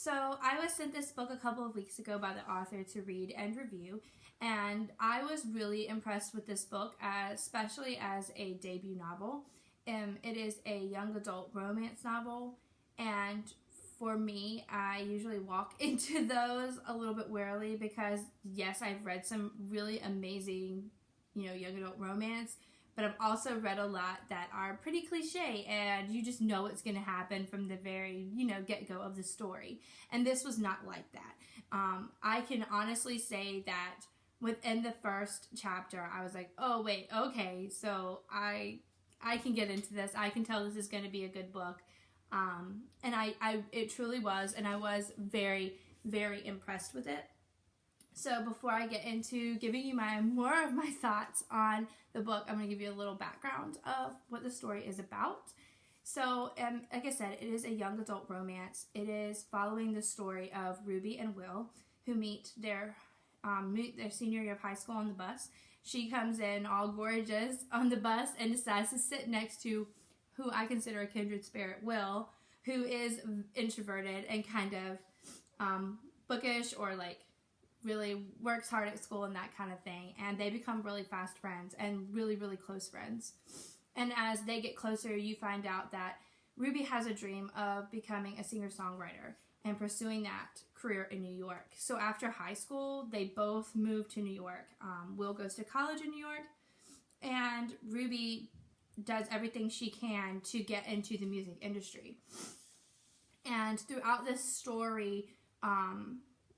So I was sent this book a couple of weeks ago by the author to read and review, and I was really impressed with this book, especially as a debut novel. It is a young adult romance novel, and for me, I usually walk into those a little bit warily because, yes, I've read some really amazing, young adult romance, but I've also read a lot that are pretty cliche and you just know what's going to happen from the very, get-go of the story. And this was not like that. I can honestly say that within the first chapter, I was like, oh, wait, okay, so I can get into this. I can tell this is going to be a good book. And it truly was, and I was very, very impressed with it. So before I get into giving you more of my thoughts on the book, I'm going to give you a little background of what the story is about. So, like I said, it is a young adult romance. It is following the story of Ruby and Will, who meet their senior year of high school on the bus. She comes in all gorgeous on the bus and decides to sit next to who I consider a kindred spirit, Will, who is introverted and kind of bookish, or like really works hard at school and that kind of thing. And they become really fast friends and really, really close friends. And as they get closer, you find out that Ruby has a dream of becoming a singer-songwriter and pursuing that career in New York. So after high school, they both move to New York. Will goes to college in New York, and Ruby does everything she can to get into the music industry. And throughout this story,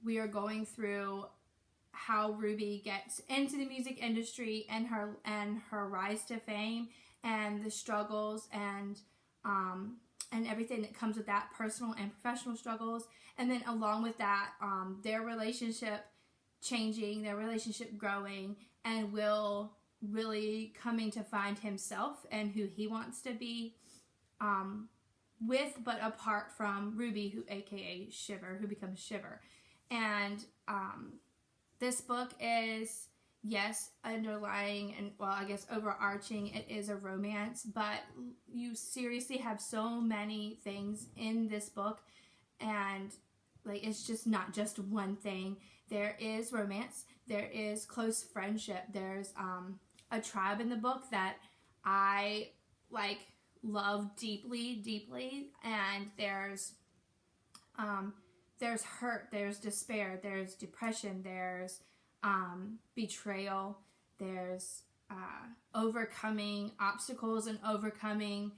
we are going through how Ruby gets into the music industry and her rise to fame, and the struggles and everything that comes with that, personal and professional struggles. And then along with that, their relationship changing, their relationship growing, and Will really coming to find himself and who he wants to be with, but apart from Ruby, who aka Shiver, who becomes Shiver. And this book is, yes, underlying and, well, I guess overarching, it is a romance, but you seriously have so many things in this book, and like, it's just not just one thing. There is romance, there is close friendship, there's a tribe in the book that I love deeply, and there's hurt, there's despair, there's depression, there's betrayal, there's overcoming obstacles and overcoming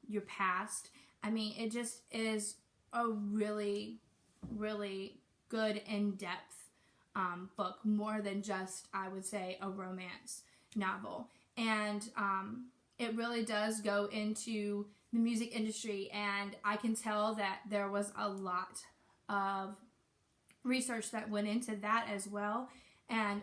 your past. I mean, it just is a really, really good in-depth book, more than just, I would say, a romance novel. And it really does go into the music industry, and I can tell that there was a lot of research that went into that as well, and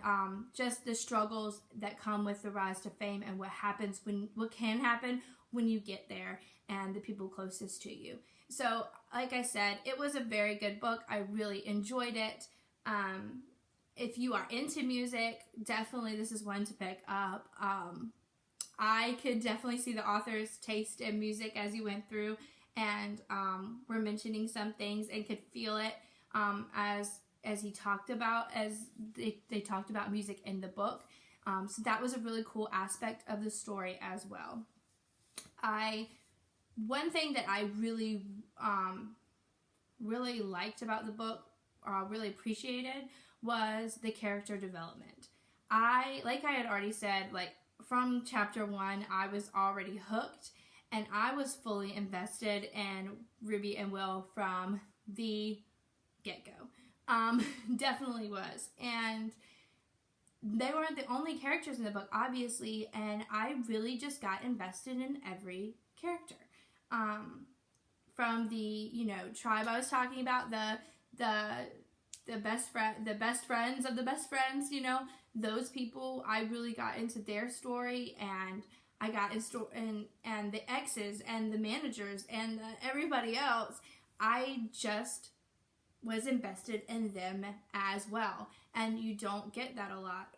just the struggles that come with the rise to fame, and what can happen when you get there, and the people closest to you. So, like I said, it was a very good book. I really enjoyed it. If you are into music, definitely this is one to pick up. I could definitely see the author's taste in music as he went through, and were mentioning some things, and could feel it as he talked about, as they talked about music in the book. So that was a really cool aspect of the story as well. One thing that I really really liked about the book, really appreciated, was the character development. Like I had already said, from chapter 1, I was already hooked, and I was fully invested in Ruby and Will from the get-go. Definitely was. And they weren't the only characters in the book, obviously, and I really just got invested in every character. From the, tribe I was talking about, the best friends of the best friends, those people, I really got into their story, and I got and the exes and the managers and everybody else. I just was invested in them as well, and you don't get that a lot.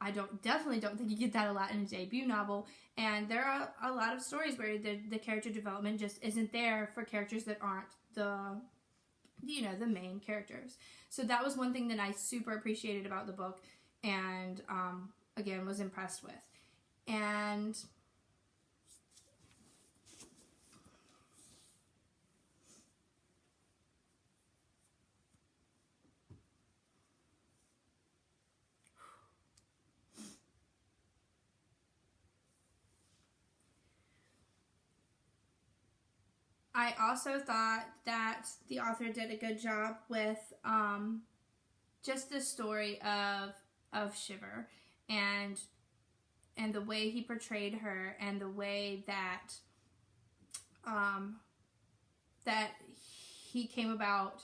I definitely don't think you get that a lot in a debut novel, and there are a lot of stories where the character development just isn't there for characters that aren't the the main characters. So that was one thing that I super appreciated about the book, and again, was impressed with. And I also thought that the author did a good job with just the story of Shiver, and the way he portrayed her, and the way that that he came about.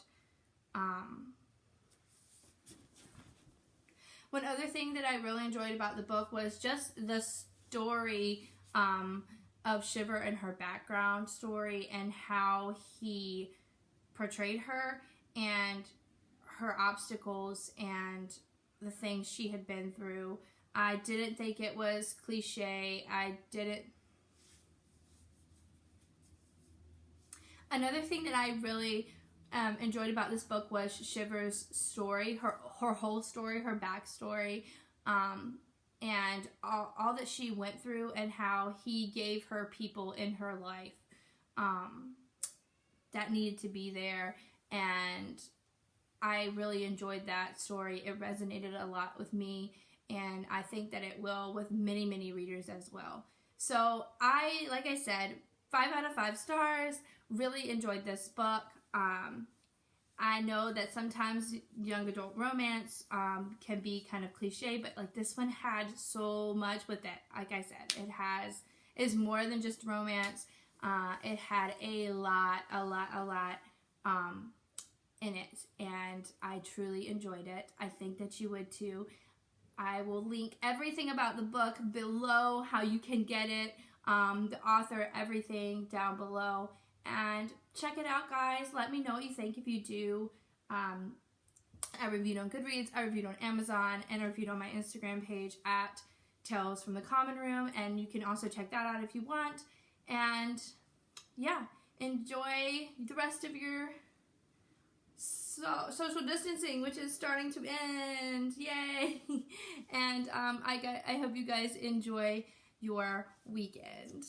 One other thing that I really enjoyed about the book was just the story of Shiver and her background story, and how he portrayed her and her obstacles and the things she had been through. I didn't think it was cliche. Another thing that I really enjoyed about this book was Shiver's story, her whole story, her backstory, and all that she went through, and how he gave her people in her life that needed to be there. And I really enjoyed that story. It resonated a lot with me, and I think that it will with many, many readers as well. So like I said, 5 out of 5 stars. Really enjoyed this book. I know that sometimes young adult romance can be kind of cliche, but like this one had so much with it. Like I said, is more than just romance. It had a lot in it, and I truly enjoyed it. I think that you would too. I will link everything about the book below, how you can get it, the author, everything down below. And check it out, guys. Let me know what you think if you do. I reviewed on Goodreads, I reviewed on Amazon, and I reviewed on my Instagram page at Tales from the Common Room. And you can also check that out if you want. And yeah, enjoy the rest of your social distancing, which is starting to end. Yay! And I hope you guys enjoy your weekend.